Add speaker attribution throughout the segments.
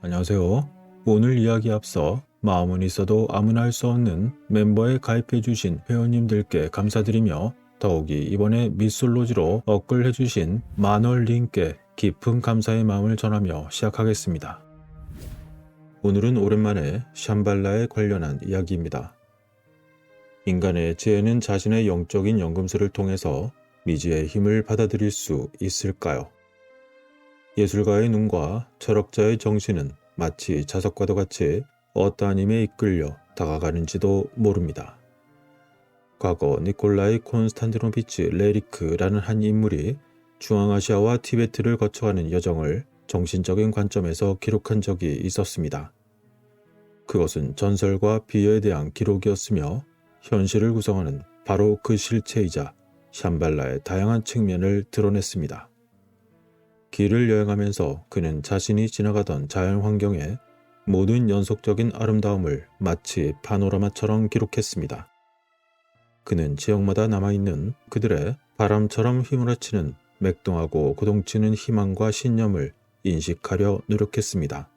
Speaker 1: 안녕하세요. 오늘 이야기에 앞서 마음은 있어도 아무나 할 수 없는 멤버에 가입해주신 회원님들께 감사드리며 더욱이 이번에 미솔로지로 업글해주신 마널님께 깊은 감사의 마음을 전하며 시작하겠습니다. 오늘은 오랜만에 샴발라에 관련한 이야기입니다. 인간의 지혜는 자신의 영적인 연금술을 통해서 미지의 힘을 받아들일 수 있을까요? 예술가의 눈과 철학자의 정신은 마치 자석과도 같이 어떠한 힘에 이끌려 다가가는지도 모릅니다. 과거 니콜라이 콘스탄티노비치 레리크라는 한 인물이 중앙아시아와 티베트를 거쳐가는 여정을 정신적인 관점에서 기록한 적이 있었습니다. 그것은 전설과 비유에 대한 기록이었으며 현실을 구성하는 바로 그 실체이자 샴발라의 다양한 측면을 드러냈습니다. 길을 여행하면서 그는 자신이 지나가던 자연 환경의 모든 연속적인 아름다움을 마치 파노라마처럼 기록했습니다. 그는 지역마다 남아있는 그들의 바람처럼 휘몰아치는 맥동하고 고동치는 희망과 신념을 인식하려 노력했습니다.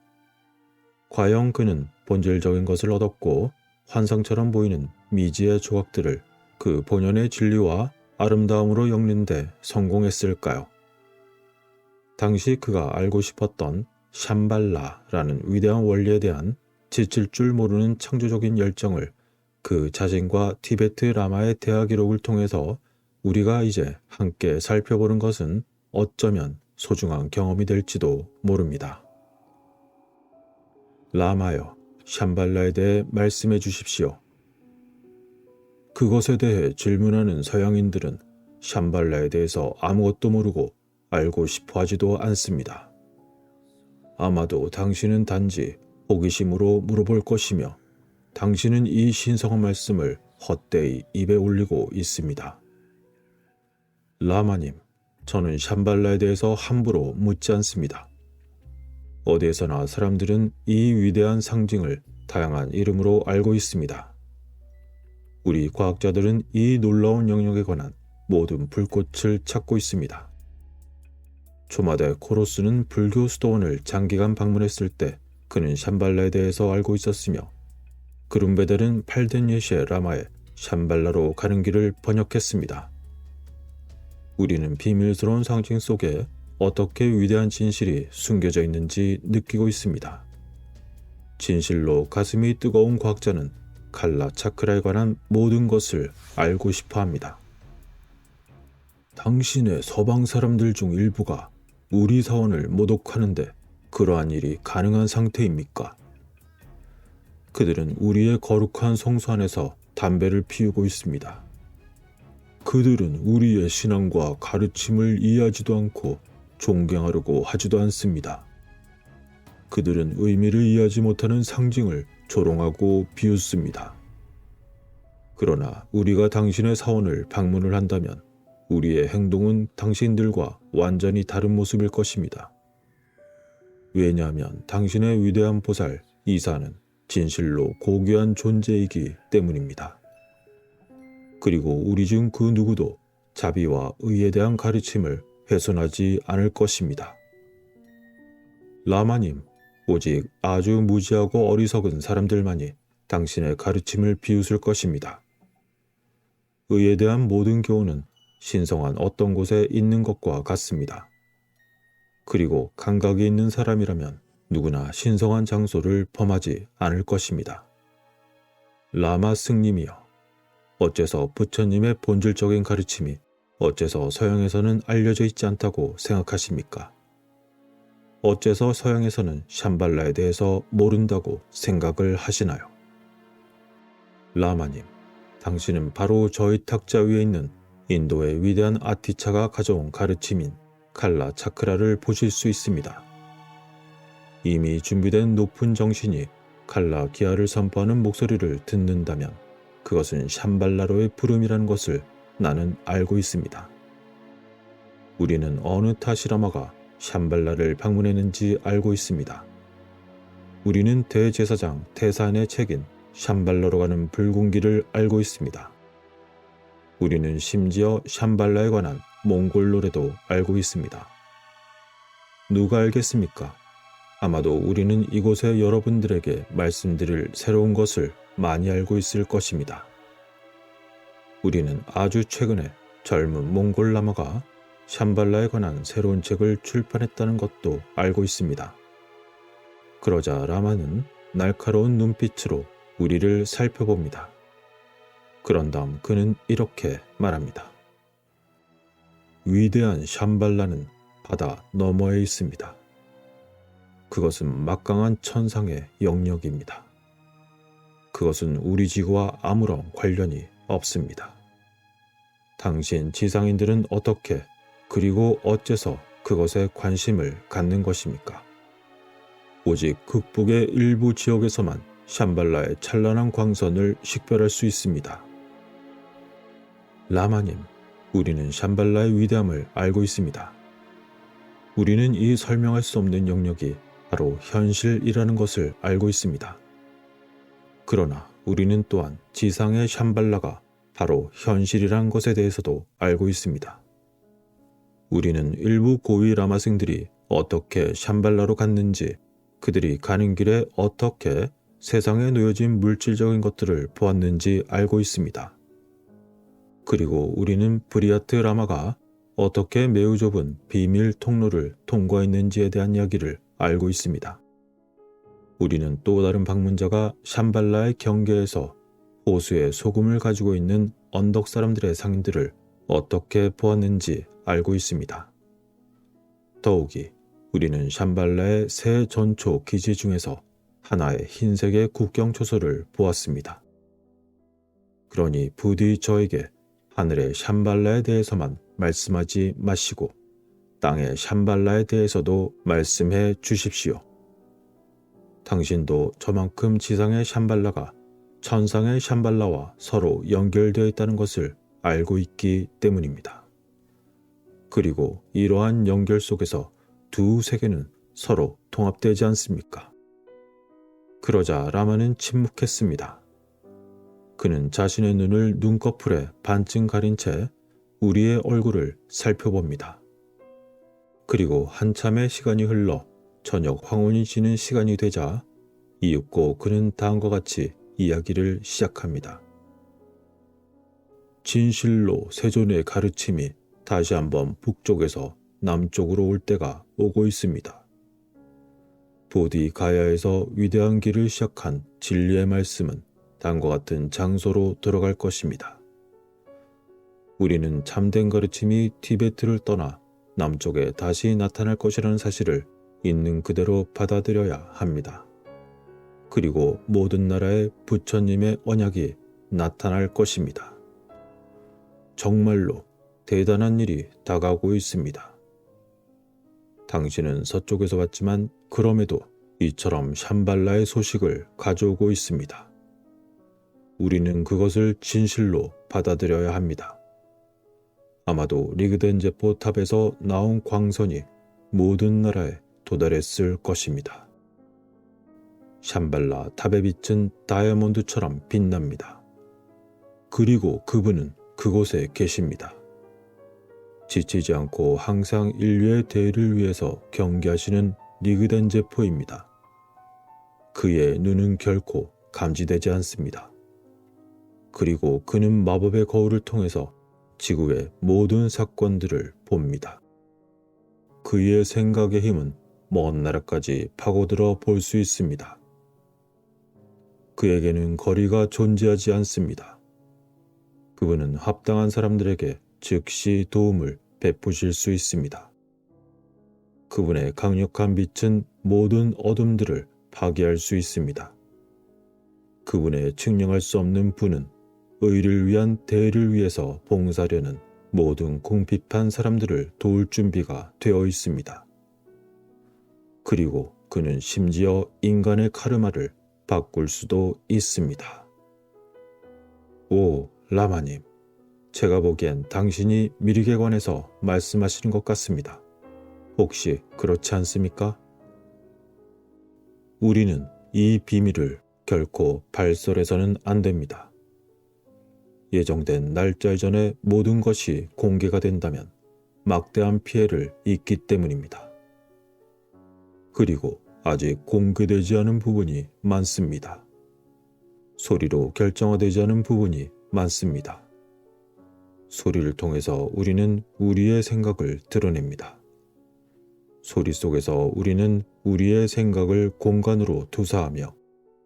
Speaker 1: 과연 그는 본질적인 것을 얻었고 환상처럼 보이는 미지의 조각들을 그 본연의 진리와 아름다움으로 엮는데 성공했을까요? 당시 그가 알고 싶었던 샴발라라는 위대한 원리에 대한 지칠 줄 모르는 창조적인 열정을 그 자신과 티베트 라마의 대화 기록을 통해서 우리가 이제 함께 살펴보는 것은 어쩌면 소중한 경험이 될지도 모릅니다. 라마여, 샴발라에 대해 말씀해 주십시오. 그것에 대해 질문하는 서양인들은 샴발라에 대해서 아무것도 모르고 알고 싶어 하지도 않습니다. 아마도 당신은 단지 호기심으로 물어볼 것이며 당신은 이 신성한 말씀을 헛되이 입에 올리고 있습니다. 라마님, 저는 샴발라에 대해서 함부로 묻지 않습니다. 어디에서나 사람들은 이 위대한 상징을 다양한 이름으로 알고 있습니다. 우리 과학자들은 이 놀라운 영역에 관한 모든 불꽃을 찾고 있습니다. 초마대 코로스는 불교 수도원을 장기간 방문했을 때 그는 샴발라에 대해서 알고 있었으며 그룸베델은 팔덴예시의 라마의 샴발라로 가는 길을 번역했습니다. 우리는 비밀스러운 상징 속에 어떻게 위대한 진실이 숨겨져 있는지 느끼고 있습니다. 진실로 가슴이 뜨거운 과학자는 칼라 차크라에 관한 모든 것을 알고 싶어 합니다. 당신의 서방 사람들 중 일부가 우리 사원을 모독하는데 그러한 일이 가능한 상태입니까? 그들은 우리의 거룩한 성소 안에서 담배를 피우고 있습니다. 그들은 우리의 신앙과 가르침을 이해하지도 않고 존경하려고 하지도 않습니다. 그들은 의미를 이해하지 못하는 상징을 조롱하고 비웃습니다. 그러나 우리가 당신의 사원을 방문을 한다면 우리의 행동은 당신들과 완전히 다른 모습일 것입니다. 왜냐하면 당신의 위대한 보살 이사는 진실로 고귀한 존재이기 때문입니다. 그리고 우리 중 그 누구도 자비와 의에 대한 가르침을 훼손하지 않을 것입니다. 라마님, 오직 아주 무지하고 어리석은 사람들만이 당신의 가르침을 비웃을 것입니다. 의에 대한 모든 교훈은 신성한 어떤 곳에 있는 것과 같습니다. 그리고 감각이 있는 사람이라면 누구나 신성한 장소를 범하지 않을 것입니다. 라마 스님이여, 어째서 부처님의 본질적인 가르침이 어째서 서양에서는 알려져 있지 않다고 생각하십니까? 어째서 서양에서는 샴발라에 대해서 모른다고 생각을 하시나요? 라마님, 당신은 바로 저희 탁자 위에 있는 인도의 위대한 아티차가 가져온 가르침인 칼라 차크라를 보실 수 있습니다. 이미 준비된 높은 정신이 칼라 기아를 선포하는 목소리를 듣는다면 그것은 샴발라로의 부름이라는 것을 나는 알고 있습니다. 우리는 어느 타시라마가 샴발라를 방문했는지 알고 있습니다. 우리는 대제사장 테산의 책인 샴발라로 가는 붉은 길을 알고 있습니다. 우리는 심지어 샴발라에 관한 몽골 노래도 알고 있습니다. 누가 알겠습니까? 아마도 우리는 이곳에 여러분들에게 말씀드릴 새로운 것을 많이 알고 있을 것입니다. 우리는 아주 최근에 젊은 몽골 라마가 샴발라에 관한 새로운 책을 출판했다는 것도 알고 있습니다. 그러자 라마는 날카로운 눈빛으로 우리를 살펴봅니다. 그런 다음 그는 이렇게 말합니다. 위대한 샴발라는 바다 너머에 있습니다. 그것은 막강한 천상의 영역입니다. 그것은 우리 지구와 아무런 관련이 없습니다. 당신 지상인들은 어떻게 그리고 어째서 그것에 관심을 갖는 것입니까? 오직 극북의 일부 지역에서만 샴발라의 찬란한 광선을 식별할 수 있습니다. 라마님, 우리는 샴발라의 위대함을 알고 있습니다. 우리는 이 설명할 수 없는 영역이 바로 현실이라는 것을 알고 있습니다. 그러나 우리는 또한 지상의 샴발라가 바로 현실이란 것에 대해서도 알고 있습니다. 우리는 일부 고위 라마생들이 어떻게 샴발라로 갔는지, 그들이 가는 길에 어떻게 세상에 놓여진 물질적인 것들을 보았는지 알고 있습니다. 그리고 우리는 브리아트 라마가 어떻게 매우 좁은 비밀 통로를 통과했는지에 대한 이야기를 알고 있습니다. 우리는 또 다른 방문자가 샴발라의 경계에서 호수에 소금을 가지고 있는 언덕 사람들의 상인들을 어떻게 보았는지 알고 있습니다. 더욱이 우리는 샴발라의 새 전초 기지 중에서 하나의 흰색의 국경초소를 보았습니다. 그러니 부디 저에게 하늘의 샴발라에 대해서만 말씀하지 마시고 땅의 샴발라에 대해서도 말씀해 주십시오. 당신도 저만큼 지상의 샴발라가 천상의 샴발라와 서로 연결되어 있다는 것을 알고 있기 때문입니다. 그리고 이러한 연결 속에서 두 세계는 서로 통합되지 않습니까? 그러자 라마는 침묵했습니다. 그는 자신의 눈을 눈꺼풀에 반쯤 가린 채 우리의 얼굴을 살펴봅니다. 그리고 한참의 시간이 흘러 저녁 황혼이 지는 시간이 되자 이윽고 그는 다음과 같이 이야기를 시작합니다. 진실로 세존의 가르침이 다시 한번 북쪽에서 남쪽으로 올 때가 오고 있습니다. 보디 가야에서 위대한 길을 시작한 진리의 말씀은 다음과 같은 장소로 들어갈 것입니다. 우리는 참된 가르침이 티베트를 떠나 남쪽에 다시 나타날 것이라는 사실을 있는 그대로 받아들여야 합니다. 그리고 모든 나라의 부처님의 언약이 나타날 것입니다. 정말로 대단한 일이 다가오고 있습니다. 당신은 서쪽에서 왔지만 그럼에도 이처럼 샴발라의 소식을 가져오고 있습니다. 우리는 그것을 진실로 받아들여야 합니다. 아마도 리그덴제포 탑에서 나온 광선이 모든 나라에 도달했을 것입니다. 샴발라 탑의 빛은 다이아몬드처럼 빛납니다. 그리고 그분은 그곳에 계십니다. 지치지 않고 항상 인류의 대의를 위해서 경계하시는 리그덴제포입니다. 그의 눈은 결코 감지되지 않습니다. 그리고 그는 마법의 거울을 통해서 지구의 모든 사건들을 봅니다. 그의 생각의 힘은 먼 나라까지 파고들어 볼 수 있습니다. 그에게는 거리가 존재하지 않습니다. 그분은 합당한 사람들에게 즉시 도움을 베푸실 수 있습니다. 그분의 강력한 빛은 모든 어둠들을 파괴할 수 있습니다. 그분의 측량할 수 없는 분은 의를 위한 대의를 위해서 봉사하려는 모든 궁핍한 사람들을 도울 준비가 되어 있습니다. 그리고 그는 심지어 인간의 카르마를 바꿀 수도 있습니다. 오, 라마님, 제가 보기엔 당신이 미륵에 관해서 말씀하시는 것 같습니다. 혹시 그렇지 않습니까? 우리는 이 비밀을 결코 발설해서는 안 됩니다. 예정된 날짜 이전에 모든 것이 공개가 된다면 막대한 피해를 입기 때문입니다. 그리고 아직 공개되지 않은 부분이 많습니다. 소리로 결정화되지 않은 부분이 많습니다. 소리를 통해서 우리는 우리의 생각을 드러냅니다. 소리 속에서 우리는 우리의 생각을 공간으로 투사하며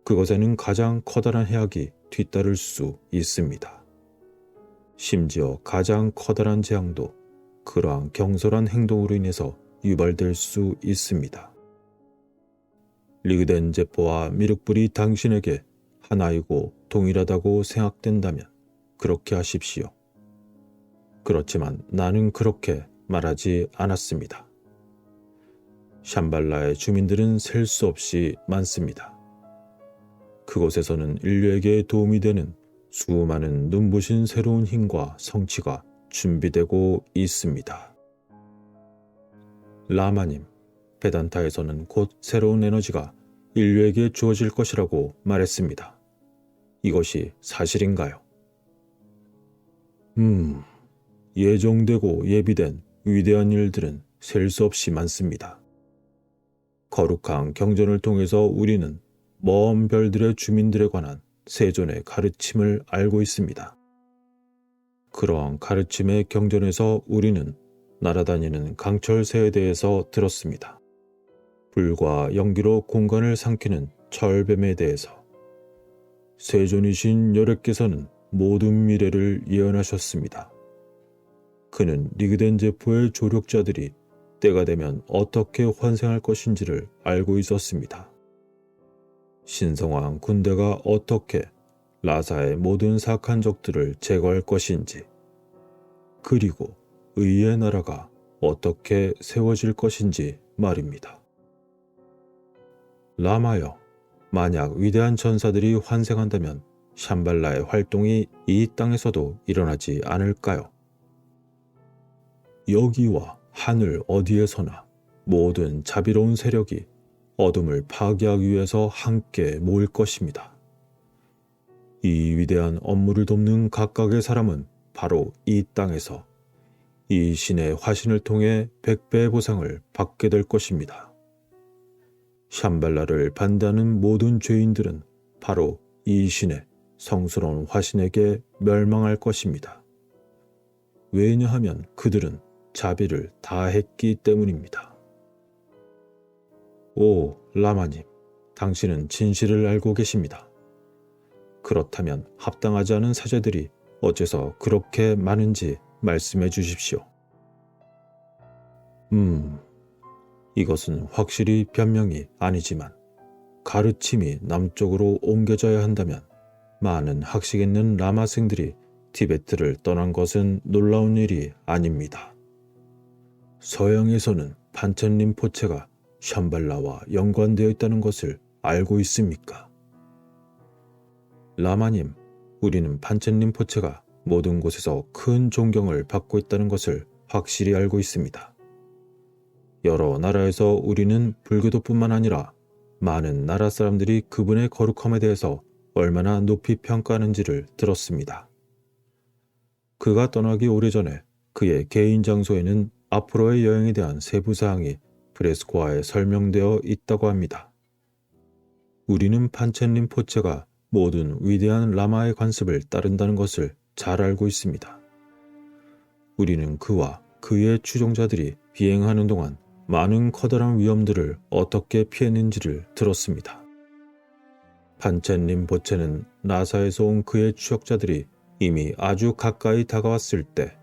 Speaker 1: 그것에는 가장 커다란 해악이 뒤따를 수 있습니다. 심지어 가장 커다란 재앙도 그러한 경솔한 행동으로 인해서 유발될 수 있습니다. 리그덴 제포와 미륵불이 당신에게 하나이고 동일하다고 생각된다면 그렇게 하십시오. 그렇지만 나는 그렇게 말하지 않았습니다. 샴발라의 주민들은 셀 수 없이 많습니다. 그곳에서는 인류에게 도움이 되는 수많은 눈부신 새로운 힘과 성취가 준비되고 있습니다. 라마님, 베단타에서는 곧 새로운 에너지가 인류에게 주어질 것이라고 말했습니다. 이것이 사실인가요? 예정되고 예비된 위대한 일들은 셀 수 없이 많습니다. 거룩한 경전을 통해서 우리는 먼 별들의 주민들에 관한 세존의 가르침을 알고 있습니다. 그러한 가르침의 경전에서 우리는 날아다니는 강철새에 대해서 들었습니다. 불과 연기로 공간을 삼키는 철뱀에 대해서 세존이신 여력께서는 모든 미래를 예언하셨습니다. 그는 리그덴 제포의 조력자들이 때가 되면 어떻게 환생할 것인지를 알고 있었습니다. 신성한 군대가 어떻게 라사의 모든 사악한 적들을 제거할 것인지, 그리고 의의 나라가 어떻게 세워질 것인지 말입니다. 라마여, 만약 위대한 전사들이 환생한다면 샴발라의 활동이 이 땅에서도 일어나지 않을까요? 여기와 하늘 어디에서나 모든 자비로운 세력이 어둠을 파괴하기 위해서 함께 모일 것입니다. 이 위대한 업무를 돕는 각각의 사람은 바로 이 땅에서 이 신의 화신을 통해 100배의 보상을 받게 될 것입니다. 샴발라를 반대하는 모든 죄인들은 바로 이 신의 성스러운 화신에게 멸망할 것입니다. 왜냐하면 그들은 자비를 다했기 때문입니다. 오, 라마님, 당신은 진실을 알고 계십니다. 그렇다면 합당하지 않은 사제들이 어째서 그렇게 많은지 말씀해 주십시오. 이것은 확실히 변명이 아니지만 가르침이 남쪽으로 옮겨져야 한다면 많은 학식 있는 라마생들이 티베트를 떠난 것은 놀라운 일이 아닙니다. 서양에서는 판첸 림포체가 샴발라와 연관되어 있다는 것을 알고 있습니까? 라마님, 우리는 판첸 림포체가 모든 곳에서 큰 존경을 받고 있다는 것을 확실히 알고 있습니다. 여러 나라에서 우리는 불교도뿐만 아니라 많은 나라 사람들이 그분의 거룩함에 대해서 얼마나 높이 평가하는지를 들었습니다. 그가 떠나기 오래전에 그의 개인 장소에는 앞으로의 여행에 대한 세부사항이 프레스코화에 설명되어 있다고 합니다. 우리는 판첸 림포체가 모든 위대한 라마의 관습을 따른다는 것을 잘 알고 있습니다. 우리는 그와 그의 추종자들이 비행하는 동안 많은 커다란 위험들을 어떻게 피했는지를 들었습니다. 판첸 림포체는 나사에서 온 그의 추적자들이 이미 아주 가까이 다가왔을 때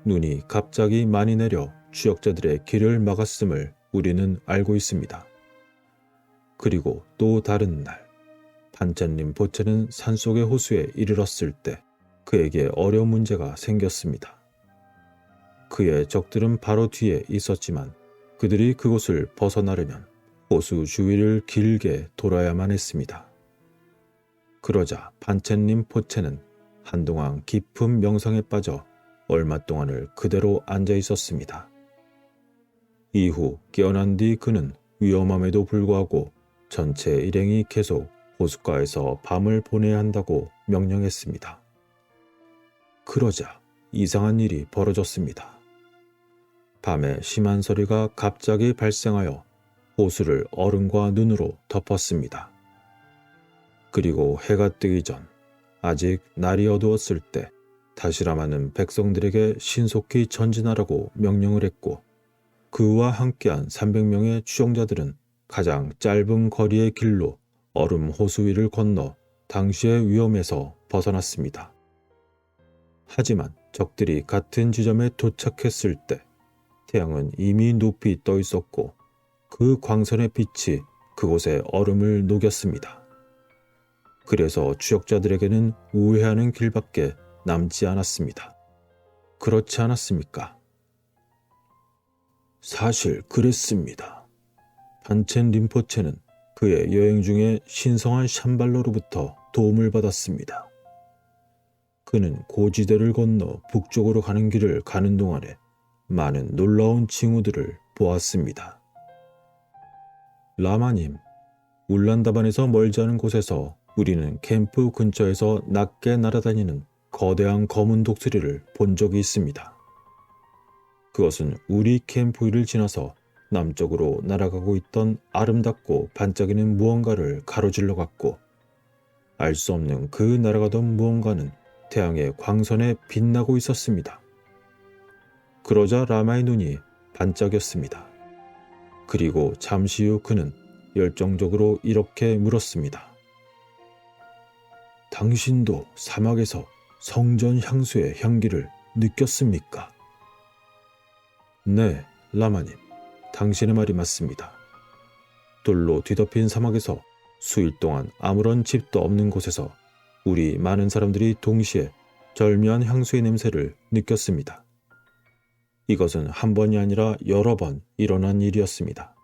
Speaker 1: 눈이 갑자기 많이 내려 추적자들의 길을 막았음을 우리는 알고 있습니다. 그리고 또 다른 날, 판첸 림포체는 산속의 호수에 이르렀을 때 그에게 어려운 문제가 생겼습니다. 그의 적들은 바로 뒤에 있었지만 그들이 그곳을 벗어나려면 호수 주위를 길게 돌아야만 했습니다. 그러자 판첸 림포체는 한동안 깊은 명상에 빠져 얼마 동안을 그대로 앉아 있었습니다. 이후 깨어난 뒤 그는 위험함에도 불구하고 전체 일행이 계속 호숫가에서 밤을 보내야 한다고 명령했습니다. 그러자 이상한 일이 벌어졌습니다. 밤에 심한 소리가 갑자기 발생하여 호수를 얼음과 눈으로 덮었습니다. 그리고 해가 뜨기 전 아직 날이 어두웠을 때 다시 라마는 백성들에게 신속히 전진하라고 명령을 했고 그와 함께한 300명의 추종자들은 가장 짧은 거리의 길로 얼음 호수 위를 건너 당시의 위험에서 벗어났습니다. 하지만 적들이 같은 지점에 도착했을 때 태양은 이미 높이 떠 있었고 그 광선의 빛이 그곳의 얼음을 녹였습니다. 그래서 추적자들에게는 우회하는 길밖에 남지 않았습니다. 그렇지 않았습니까? 사실 그랬습니다. 판첸 림포체는 그의 여행 중에 신성한 샴발로로부터 도움을 받았습니다. 그는 고지대를 건너 북쪽으로 가는 길을 가는 동안에 많은 놀라운 징후들을 보았습니다. 라마님, 울란다반에서 멀지 않은 곳에서 우리는 캠프 근처에서 낮게 날아다니는 거대한 검은 독수리를 본 적이 있습니다. 그것은 우리 캠프 위를 지나서 남쪽으로 날아가고 있던 아름답고 반짝이는 무언가를 가로질러 갔고 알 수 없는 그 날아가던 무언가는 태양의 광선에 빛나고 있었습니다. 그러자 라마의 눈이 반짝였습니다. 그리고 잠시 후 그는 열정적으로 이렇게 물었습니다. 당신도 사막에서 성전 향수의 향기를 느꼈습니까? 네, 라마님. 당신의 말이 맞습니다. 돌로 뒤덮인 사막에서 수일 동안 아무런 집도 없는 곳에서 우리 많은 사람들이 동시에 절묘한 향수의 냄새를 느꼈습니다. 이것은 한 번이 아니라 여러 번 일어난 일이었습니다.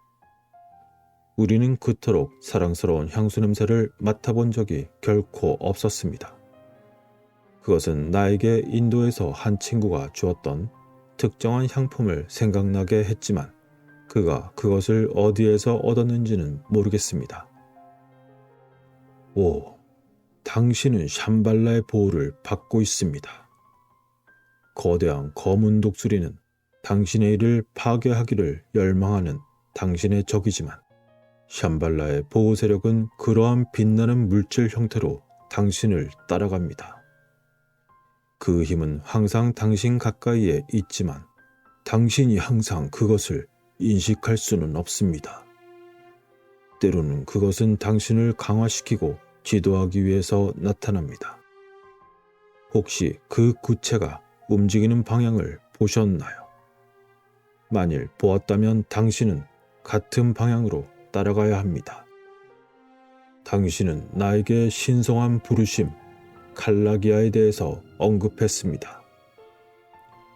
Speaker 1: 우리는 그토록 사랑스러운 향수 냄새를 맡아본 적이 결코 없었습니다. 그것은 나에게 인도에서 한 친구가 주었던 특정한 향품을 생각나게 했지만 그가 그것을 어디에서 얻었는지는 모르겠습니다. 오, 당신은 샴발라의 보호를 받고 있습니다. 거대한 검은 독수리는 당신의 일을 파괴하기를 열망하는 당신의 적이지만 샴발라의 보호 세력은 그러한 빛나는 물질 형태로 당신을 따라갑니다. 그 힘은 항상 당신 가까이에 있지만 당신이 항상 그것을 인식할 수는 없습니다. 때로는 그것은 당신을 강화시키고 지도하기 위해서 나타납니다. 혹시 그 구체가 움직이는 방향을 보셨나요? 만일 보았다면 당신은 같은 방향으로 따라가야 합니다. 당신은 나에게 신성한 부르심, 칼라기아에 대해서 언급했습니다.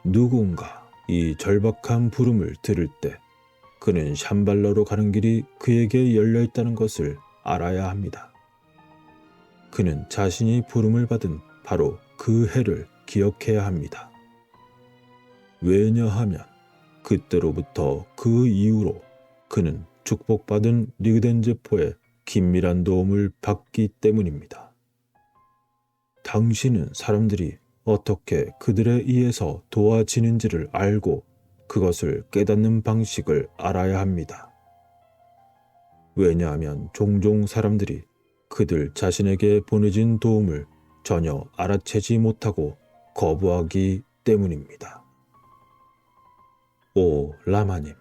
Speaker 1: 누군가 이 절박한 부름을 들을 때 그는 샴발라로 가는 길이 그에게 열려 있다는 것을 알아야 합니다. 그는 자신이 부름을 받은 바로 그 해를 기억해야 합니다. 왜냐하면 그때로부터 그 이후로 그는 축복받은 리그덴제포의 긴밀한 도움을 받기 때문입니다. 당신은 사람들이 어떻게 그들에 의해서 도와지는지를 알고 그것을 깨닫는 방식을 알아야 합니다. 왜냐하면 종종 사람들이 그들 자신에게 보내진 도움을 전혀 알아채지 못하고 거부하기 때문입니다. 오, 라마님,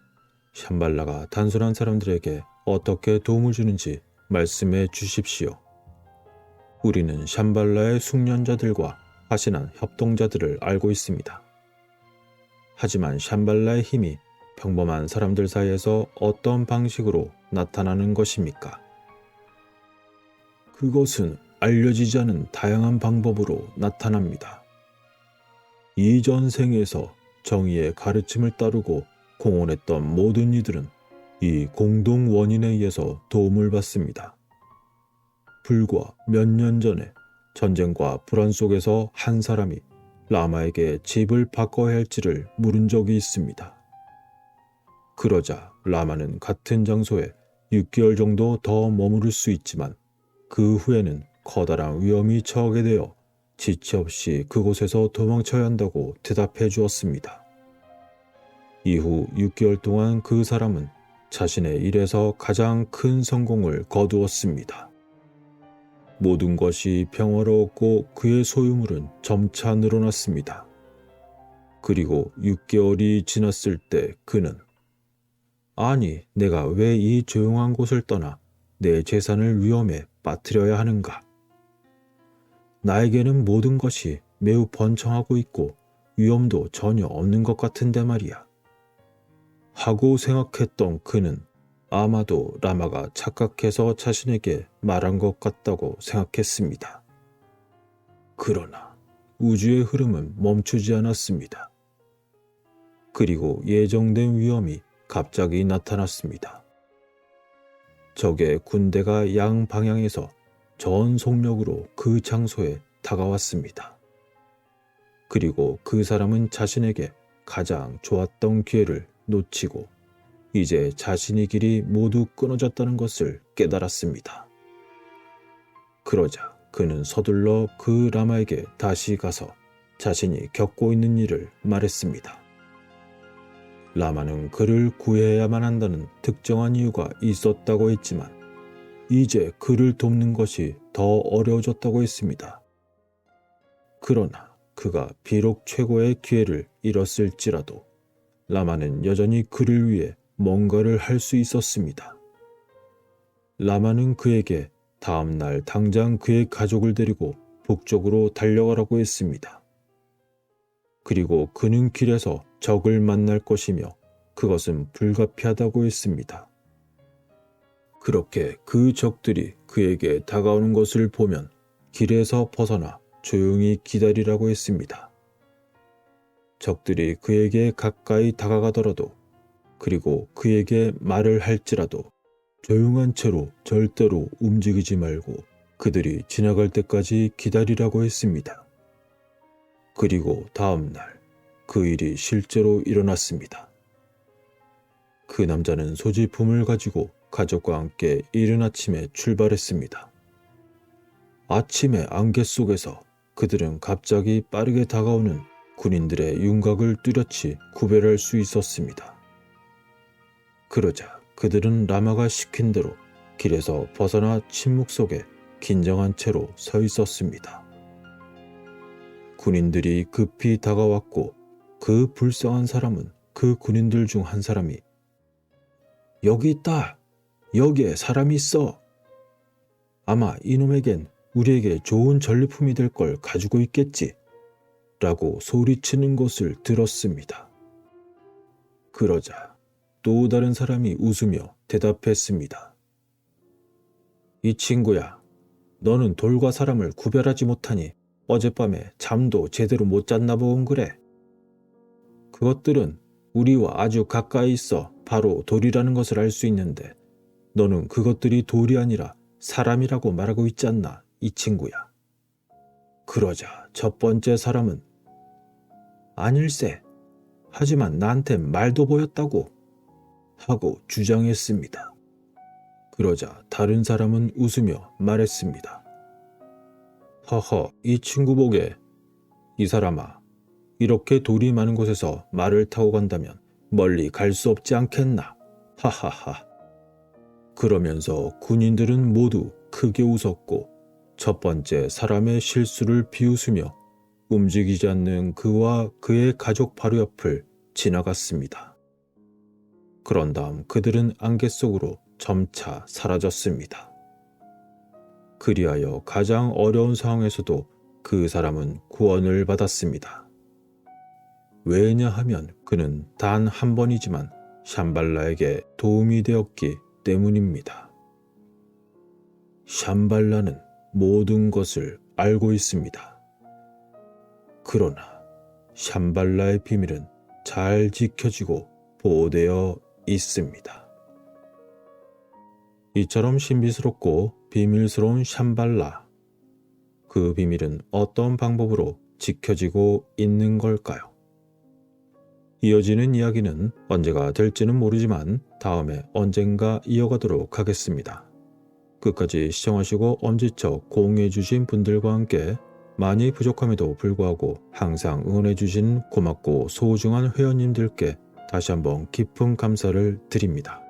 Speaker 1: 샴발라가 단순한 사람들에게 어떻게 도움을 주는지 말씀해 주십시오. 우리는 샴발라의 숙련자들과 화신한 협동자들을 알고 있습니다. 하지만 샴발라의 힘이 평범한 사람들 사이에서 어떤 방식으로 나타나는 것입니까? 그것은 알려지지 않은 다양한 방법으로 나타납니다. 이전 생에서 정의의 가르침을 따르고 공헌했던 모든 이들은 이 공동 원인에 의해서 도움을 받습니다. 불과 몇 년 전에 전쟁과 불안 속에서 한 사람이 라마에게 집을 바꿔야 할지를 물은 적이 있습니다. 그러자 라마는 같은 장소에 6개월 정도 더 머무를 수 있지만 그 후에는 커다란 위험이 처하게 되어 지체 없이 그곳에서 도망쳐야 한다고 대답해 주었습니다. 이후 6개월 동안 그 사람은 자신의 일에서 가장 큰 성공을 거두었습니다. 모든 것이 평화로웠고 그의 소유물은 점차 늘어났습니다. 그리고 6개월이 지났을 때 그는 아니, 내가 왜 이 조용한 곳을 떠나 내 재산을 위험에 빠뜨려야 하는가? 나에게는 모든 것이 매우 번창하고 있고 위험도 전혀 없는 것 같은데 말이야. 하고 생각했던 그는 아마도 라마가 착각해서 자신에게 말한 것 같다고 생각했습니다. 그러나 우주의 흐름은 멈추지 않았습니다. 그리고 예정된 위험이 갑자기 나타났습니다. 적의 군대가 양방향에서 전속력으로 그 장소에 다가왔습니다. 그리고 그 사람은 자신에게 가장 좋았던 기회를 놓치고 이제 자신의 길이 모두 끊어졌다는 것을 깨달았습니다. 그러자 그는 서둘러 그 라마에게 다시 가서 자신이 겪고 있는 일을 말했습니다. 라마는 그를 구해야만 한다는 특정한 이유가 있었다고 했지만 이제 그를 돕는 것이 더 어려워졌다고 했습니다. 그러나 그가 비록 최고의 기회를 잃었을지라도 라마는 여전히 그를 위해 뭔가를 할 수 있었습니다. 라마는 그에게 다음 날 당장 그의 가족을 데리고 북쪽으로 달려가라고 했습니다. 그리고 그는 길에서 적을 만날 것이며 그것은 불가피하다고 했습니다. 그렇게 그 적들이 그에게 다가오는 것을 보면 길에서 벗어나 조용히 기다리라고 했습니다. 적들이 그에게 가까이 다가가더라도 그리고 그에게 말을 할지라도 조용한 채로 절대로 움직이지 말고 그들이 지나갈 때까지 기다리라고 했습니다. 그리고 다음 날 그 일이 실제로 일어났습니다. 그 남자는 소지품을 가지고 가족과 함께 이른 아침에 출발했습니다. 아침의 안개 속에서 그들은 갑자기 빠르게 다가오는 군인들의 윤곽을 뚜렷이 구별할 수 있었습니다. 그러자 그들은 라마가 시킨 대로 길에서 벗어나 침묵 속에 긴장한 채로 서 있었습니다. 군인들이 급히 다가왔고 그 불쌍한 사람은 그 군인들 중 한 사람이 여기 있다! 여기에 사람이 있어! 아마 이놈에겐 우리에게 좋은 전리품이 될 걸 가지고 있겠지! 라고 소리치는 것을 들었습니다. 그러자 또 다른 사람이 웃으며 대답했습니다. 이 친구야, 너는 돌과 사람을 구별하지 못하니 어젯밤에 잠도 제대로 못 잤나 보군 그래. 그것들은 우리와 아주 가까이 있어 바로 돌이라는 것을 알 수 있는데 너는 그것들이 돌이 아니라 사람이라고 말하고 있지 않나, 이 친구야. 그러자 첫 번째 사람은 아닐세, 하지만 나한텐 말도 보였다고 하고 주장했습니다. 그러자 다른 사람은 웃으며 말했습니다. 허허, 이 친구 보게. 이 사람아, 이렇게 돌이 많은 곳에서 말을 타고 간다면 멀리 갈 수 없지 않겠나? 하하하. 그러면서 군인들은 모두 크게 웃었고 첫 번째 사람의 실수를 비웃으며 움직이지 않는 그와 그의 가족 바로 옆을 지나갔습니다. 그런 다음 그들은 안개 속으로 점차 사라졌습니다. 그리하여 가장 어려운 상황에서도 그 사람은 구원을 받았습니다. 왜냐하면 그는 단 한 번이지만 샴발라에게 도움이 되었기 때문입니다. 샴발라는 모든 것을 알고 있습니다. 그러나 샴발라의 비밀은 잘 지켜지고 보호되어 있습니다. 이처럼 신비스럽고 비밀스러운 샴발라. 그 비밀은 어떤 방법으로 지켜지고 있는 걸까요? 이어지는 이야기는 언제가 될지는 모르지만 다음에 언젠가 이어가도록 하겠습니다. 끝까지 시청하시고 엄지척 공유해주신 분들과 함께 많이 부족함에도 불구하고 항상 응원해주신 고맙고 소중한 회원님들께 다시 한번 깊은 감사를 드립니다.